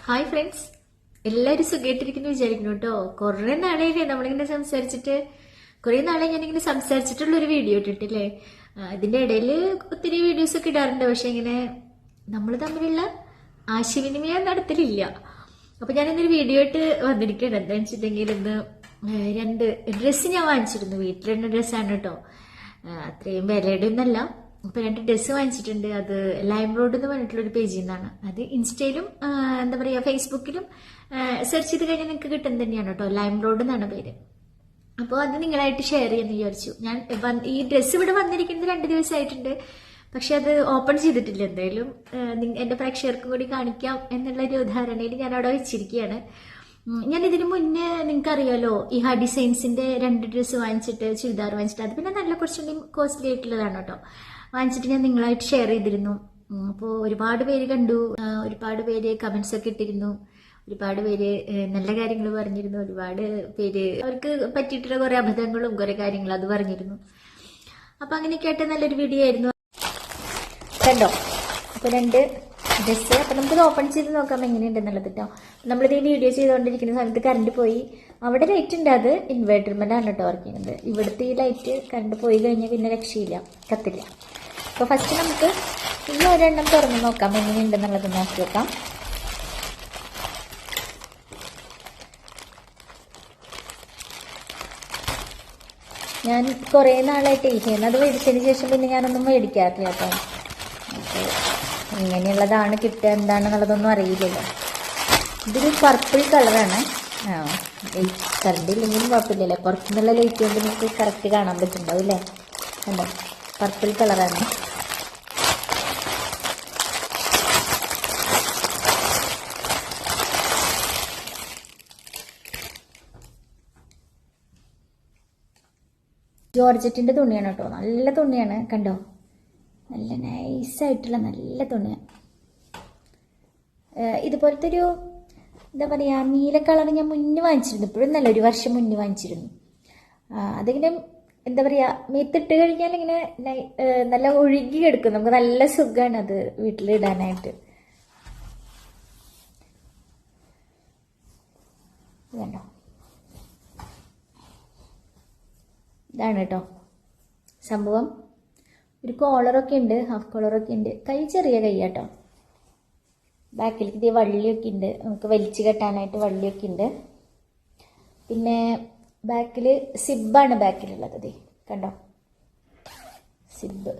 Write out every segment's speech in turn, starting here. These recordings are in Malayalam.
ഹായ് ഫ്രണ്ട്സ്, എല്ലാവരും സുഖമായിട്ടിരിക്കുന്നു വിചാരിക്കുന്നു കേട്ടോ. കുറെ നാളെയല്ലേ നമ്മളിങ്ങനെ സംസാരിച്ചിട്ട്. കുറെ നാളെ ഞാനിങ്ങനെ സംസാരിച്ചിട്ടുള്ളൊരു വീഡിയോ ഇട്ടിട്ടില്ലേ. ഇതിന്റെ ഇടയിൽ ഒത്തിരി വീഡിയോസ് ഒക്കെ ഇടാറുണ്ട്. പക്ഷെ ഇങ്ങനെ നമ്മൾ തമ്മിലുള്ള ആശയവിനിമയം നടത്തലില്ല. അപ്പൊ ഞാൻ ഇന്നൊരു വീഡിയോ ആയിട്ട് വന്നിരിക്കുകയാണ്. എന്താണെന്ന് വെച്ചിട്ടുണ്ടെങ്കിൽ ഇന്ന് 2 ഡ്രസ്സ് ഞാൻ വാങ്ങിച്ചിരുന്നു. വീട്ടിലിടുന്ന ഡ്രസ്സാണ് കേട്ടോ. അത്രയും വിലയുടെ ഒന്നല്ല. അപ്പൊ 2 ഡ്രസ്സ് വാങ്ങിച്ചിട്ടുണ്ട്. അത് ലൈം റോഡ് എന്ന് പറഞ്ഞിട്ടുള്ള ഒരു പേജിൽ നിന്നാണ്. അത് ഇൻസ്റ്റയിലും എന്താ പറയാ ഫേസ്ബുക്കിലും സെർച്ച് ചെയ്ത് കഴിഞ്ഞാൽ നിങ്ങൾക്ക് കിട്ടുന്നത് തന്നെയാണ് കേട്ടോ. ലൈം റോഡ് എന്നാണ് പേര്. അപ്പോൾ അത് നിങ്ങളായിട്ട് ഷെയർ ചെയ്യാന്ന് വിചാരിച്ചു. ഞാൻ ഈ ഡ്രസ്സ് ഇവിടെ വന്നിരിക്കുന്നത് 2 ദിവസമായിട്ടുണ്ട്. പക്ഷെ അത് ഓപ്പൺ ചെയ്തിട്ടില്ല. എന്തായാലും എന്റെ പ്രേക്ഷകർക്കും കൂടി കാണിക്കാം എന്നുള്ളൊരു ധാരണയിൽ ഞാൻ അവിടെ വെച്ചിരിക്കുകയാണ്. ഞാൻ ഇതിനു മുന്നേ നിങ്ങൾക്ക് അറിയാലോ, ഈ ഹാ ഡിസൈൻസിന്റെ 2 ഡ്രസ്സ് വാങ്ങിച്ചിട്ട്, ചുരിദാർ വാങ്ങിച്ചിട്ട്, അത് പിന്നെ നല്ല കുറച്ചുകൂടി കോസ്റ്റ്ലി ആയിട്ടുള്ളതാണ് കേട്ടോ. വാങ്ങിച്ചിട്ട് ഞാൻ നിങ്ങളായിട്ട് ഷെയർ ചെയ്തിരുന്നു. അപ്പോൾ ഒരുപാട് പേര് കണ്ടു, ഒരുപാട് പേര് കമന്റ്സ് ഒക്കെ ഇട്ടിരുന്നു, ഒരുപാട് പേര് നല്ല കാര്യങ്ങൾ പറഞ്ഞിരുന്നു, ഒരുപാട് പേര് അവർക്ക് പറ്റിയിട്ടുള്ള കുറെ അബദ്ധങ്ങളും കുറെ കാര്യങ്ങളും അത് പറഞ്ഞിരുന്നു. അപ്പൊ അങ്ങനെയൊക്കെ ആയിട്ട് നല്ലൊരു വീഡിയോ ആയിരുന്നു കണ്ടോ. അപ്പൊ 2 ഡ്രസ്സ്. അപ്പൊ നമുക്കത് ഓപ്പൺ ചെയ്ത് നോക്കാം എങ്ങനെയുണ്ടെന്നുള്ളത് കേട്ടോ. നമ്മളിത് ഈ വീഡിയോ ചെയ്തുകൊണ്ടിരിക്കുന്ന സമയത്ത് കറണ്ട് പോയി. അവിടെ ലൈറ്റ് ഉണ്ട്, അത് ഇൻവേർട്ടർമെന്റാണ് കേട്ടോ വർക്ക് ചെയ്യുന്നത്. ഇവിടുത്തെ ഈ ലൈറ്റ് കറണ്ട് പോയി കഴിഞ്ഞാൽ പിന്നെ രക്ഷയില്ല, കത്തില്ല. അപ്പൊ ഫസ്റ്റ് നമുക്ക് ഈ ഒരെണ്ണം തുറന്ന് നോക്കാം എങ്ങനെയുണ്ടെന്നുള്ളത് നോക്കി വെക്കാം. ഞാൻ കുറെ നാളായിട്ട് അത് മേടിച്ചതിന് ശേഷം പിന്നെ ഞാനൊന്നും മേടിക്കാറില്ല കേട്ടോ. ഇങ്ങനെയുള്ളതാണ് കിട്ടുക, എന്താണെന്നുള്ളതൊന്നും അറിയില്ലല്ലോ. ഇതൊരു പർപ്പിൾ കളറാണ്. കറണ്ട് ഇല്ലെങ്കിലും കുഴപ്പമില്ലല്ലേ, പുറത്തുനിന്നുള്ള ലൈറ്റ് കൊണ്ട് നമുക്ക് കറക്റ്റ് കാണാൻ പറ്റുന്നുണ്ടാവും അല്ലേ. കണ്ടോ, പർപ്പിൾ കളറാണ്. ജോർജറ്റിന്റെ തുണിയാണ് കേട്ടോ. നല്ല തുണിയാണ് കണ്ടോ, നല്ല നൈസായിട്ടുള്ള നല്ല തുണിയാണ്. ഇതുപോലത്തെ ഒരു എന്താ പറയാ നീല കളർ ഞാൻ മുന്നേ വാങ്ങിച്ചിരുന്നു. ഇപ്പോഴും നല്ല 1 വർഷം മുന്നേ വാങ്ങിച്ചിരുന്നു. അതിങ്ങനെ എന്താ പറയാ മേത്തിട്ട് കഴിഞ്ഞാൽ ഇങ്ങനെ നല്ല ഒഴുകി കിടക്കും. നമുക്ക് നല്ല സുഖമാണ് അത് വീട്ടിലിടാനായിട്ട്. കണ്ടോ, ഇതാണ് കേട്ടോ സംഭവം. ഒരു കോളറൊക്കെ ഉണ്ട്, ഹാഫ് കോളറൊക്കെ ഉണ്ട്. കൈ ചെറിയ കൈ കേട്ടോ. ബാക്കിലേക്ക് ഇതേ വള്ളിയൊക്കെ ഉണ്ട്, നമുക്ക് വലിച്ചു കെട്ടാനായിട്ട് വള്ളിയൊക്കെ ഉണ്ട്. പിന്നെ ബാക്കിൽ സിബാണ് ബാക്കിലുള്ളത്. ദേ കണ്ടോ, സിബ്.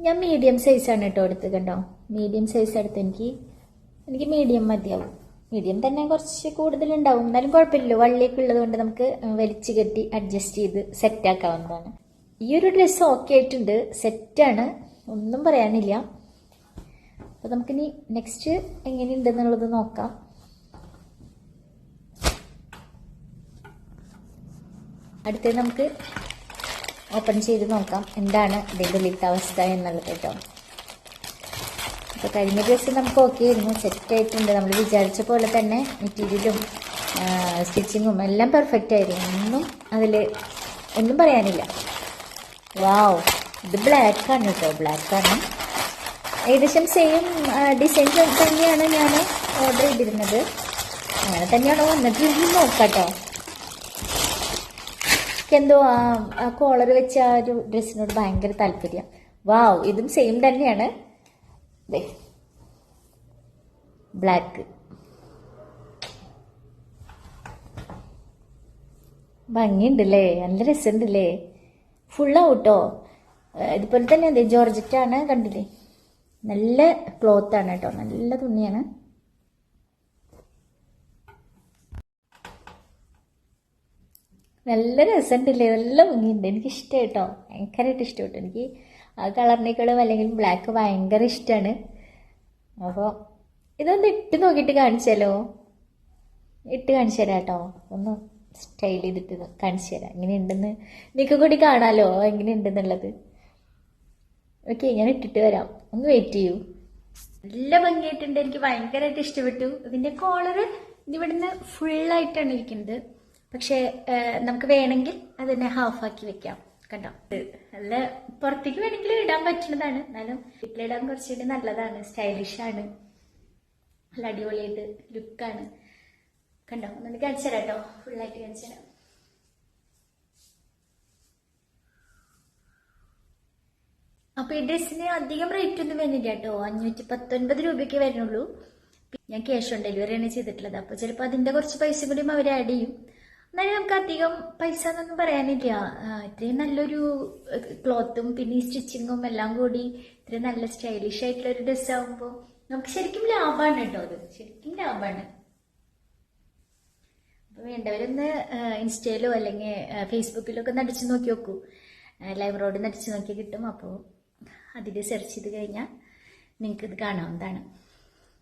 ഞാൻ മീഡിയം സൈസാണ് കേട്ടോ എടുത്ത്. കണ്ടോ, മീഡിയം സൈസ് എടുത്ത് എനിക്ക് മീഡിയം മതിയാവും. മീഡിയം തന്നെ കുറച്ച് കൂടുതലുണ്ടാവും, എന്നാലും കുഴപ്പമില്ലല്ലോ. വള്ളിയൊക്കെ ഉള്ളത് കൊണ്ട് നമുക്ക് വലിച്ചു കെട്ടി അഡ്ജസ്റ്റ് ചെയ്ത് സെറ്റാക്കാവുന്നതാണ്. ഈ ഒരു ഡ്രസ്സ് ഓക്കെ ആയിട്ടുണ്ട്, സെറ്റാണ്, ഒന്നും പറയാനില്ല. അപ്പോൾ നമുക്കിനി നെക്സ്റ്റ് എങ്ങനെയുണ്ടെന്നുള്ളത് നോക്കാം. അടുത്തത് നമുക്ക് ഓപ്പൺ ചെയ്ത് നോക്കാം എന്താണ് ഇതിൻ്റെ ഉള്ളിലത്തെ അവസ്ഥ എന്നുള്ളത് കേട്ടോ. അപ്പോൾ കഴിഞ്ഞ ദിവസം നമുക്ക് ഓക്കെ ആയിരുന്നു, സെറ്റായിട്ടുണ്ട്. നമ്മൾ വിചാരിച്ച പോലെ തന്നെ മെറ്റീരിയലും സ്റ്റിച്ചിങ്ങും എല്ലാം പെർഫെക്റ്റ് ആയിരുന്നു. ഒന്നും പറയാനില്ല. വാവ്, ഇത് ബ്ലാക്കാണ് കേട്ടോ, ബ്ലാക്കാണ്. ഏകദേശം സെയിം ഡിസൈൻ തന്നെയാണ് ഞാൻ ഓർഡർ ചെയ്തിരുന്നത്. അങ്ങനെ തന്നെയാണോ വന്നിട്ട് നോക്കാം കേട്ടോ. എന്തോ ആ കോളർ വെച്ച ആ ഒരു ഡ്രസ്സിനോട് ഭയങ്കര താല്പര്യം. വാവ്, ഇതും സെയിം തന്നെയാണ്. ബ്ലാക്ക് ഭംഗിയുണ്ടല്ലേ, നല്ല രസമുണ്ടല്ലേ. ഫുള്ളാവൂട്ടോ. ഇതുപോലെ തന്നെ അതെ ജോർജറ്റാണ്, കണ്ടില്ലേ. നല്ല ക്ലോത്താണ് കേട്ടോ, നല്ല തുണിയാണ്. നല്ല രസമുണ്ടല്ലേ, നല്ല ഭംഗിയുണ്ട്. എനിക്കിഷ്ടം കേട്ടോ, ഭയങ്കരമായിട്ട് ഇഷ്ടപ്പെട്ടു. എനിക്ക് ആ കളറിനേക്കാളും അല്ലെങ്കിൽ ബ്ലാക്ക് ഭയങ്കര ഇഷ്ടമാണ്. അപ്പോൾ ഇതൊന്ന് ഇട്ട് നോക്കിയിട്ട് കാണിച്ചാലോ? ഇട്ട് കാണിച്ചു തരാം കേട്ടോ. ഒന്ന് സ്റ്റൈൽ ചെയ്തിട്ട് കാണിച്ചു തരാം എങ്ങനെയുണ്ടെന്ന്. നിങ്ങൾക്ക് കൂടി കാണാമല്ലോ എങ്ങനെയുണ്ടെന്നുള്ളത്. ഓക്കെ, ഞാൻ ഇട്ടിട്ട് വരാം, ഒന്ന് വെയിറ്റ് ചെയ്യൂ. നല്ല ഭംഗിയായിട്ടുണ്ട്, എനിക്ക് ഭയങ്കരമായിട്ട് ഇഷ്ടപ്പെട്ടു. ഇതിൻ്റെ കോളർ ഇതിവിടുന്ന് ഫുള്ളായിട്ടാണ് ഇരിക്കുന്നത്. പക്ഷേ നമുക്ക് വേണമെങ്കിൽ അതിനെ ഹാഫാക്കി വെക്കാം. കണ്ടോ, നല്ല പുറത്തേക്ക് വേണമെങ്കിൽ ഇടാൻ പറ്റുന്നതാണ്, എന്നാലും വീട്ടിലിടാൻ കുറച്ചുകൂടി നല്ലതാണ്, സ്റ്റൈലിഷാണ്, നല്ല അടിപൊളിയായിട്ട് ലുക്കാണ്. കണ്ടോ, ഒന്നുകൂടി കാണിച്ചു തരാം കേട്ടോ, ഫുള്ളായിട്ട് കാണിച്ചു തരാം. അപ്പൊ ഈ ഡ്രസ്സിന് അധികം റേറ്റ് ഒന്നും വരുന്നില്ല കേട്ടോ, 519 രൂപയ്ക്ക് വരുന്നുള്ളൂ. ഞാൻ ക്യാഷ് ഓൺ ഡെലിവറിയാണ് ചെയ്തിട്ടുള്ളത്. അപ്പൊ ചിലപ്പോൾ അതിന്റെ കുറച്ച് പൈസ കൂടിയും അവർ ആഡ് ചെയ്യും. എന്നാലും നമുക്ക് അധികം പൈസ എന്നൊന്നും പറയാനില്ല. ഇത്രയും നല്ലൊരു ക്ലോത്തും പിന്നെ ഈ സ്റ്റിച്ചിങ്ങും എല്ലാം കൂടി ഇത്രയും നല്ല സ്റ്റൈലിഷ് ആയിട്ടുള്ള ഒരു ഡ്രസ്സ് ആകുമ്പോൾ നമുക്ക് ശരിക്കും ലാഭമാണ് കേട്ടോ, അത് ശരിക്കും ലാഭമാണ്. അപ്പൊ വേണ്ടവരൊന്ന് ഇൻസ്റ്റയിലോ അല്ലെങ്കിൽ ഫേസ്ബുക്കിലോ ഒക്കെ നടിച്ചു നോക്കി നോക്കൂ. ലൈവ് റോഡ് നടിച്ചു നോക്കി കിട്ടും. അപ്പോൾ അതിൽ സെർച്ച് ചെയ്ത് കഴിഞ്ഞാൽ നിങ്ങൾക്ക് ഇത് കാണാവുന്നതാണ്.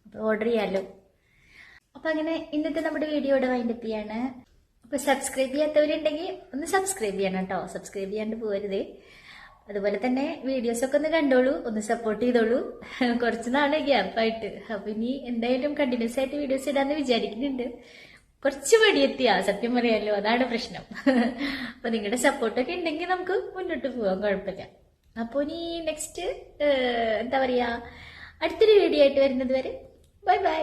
അപ്പോൾ ഓർഡർ ചെയ്യാമല്ലോ. അപ്പം അങ്ങനെ ഇന്നത്തെ നമ്മുടെ വീഡിയോയുടെ വൈൻഡപ്പ് ചെയ്യാണ്. അപ്പോൾ സബ്സ്ക്രൈബ് ചെയ്യാത്തവരുണ്ടെങ്കിൽ ഒന്ന് സബ്സ്ക്രൈബ് ചെയ്യണം കേട്ടോ, സബ്സ്ക്രൈബ് ചെയ്യാണ്ട് പോകരുത്. അതുപോലെ തന്നെ വീഡിയോസൊക്കെ ഒന്ന് കണ്ടോളൂ, ഒന്ന് സപ്പോർട്ട് ചെയ്തോളൂ. കുറച്ച് നാളെ ഗ്യാപ്പായിട്ട്, അപ്പം ഇനി എന്തായാലും കണ്ടിന്യൂസ് ആയിട്ട് വീഡിയോസ് ഇടാന്ന് വിചാരിക്കുന്നുണ്ട്. കുറച്ച് മടിയെത്തിയാ സത്യം പറയാമല്ലോ, അതാണ് പ്രശ്നം. അപ്പൊ നിങ്ങളുടെ സപ്പോർട്ടൊക്കെ ഉണ്ടെങ്കിൽ നമുക്ക് മുന്നോട്ട് പോകാം, കുഴപ്പമില്ല. അപ്പോൾ ഇനി നെക്സ്റ്റ് എന്താ പറയാ, അടുത്തൊരു വീഡിയോ ആയിട്ട് വരുന്നത് വരെ ബൈ ബൈ.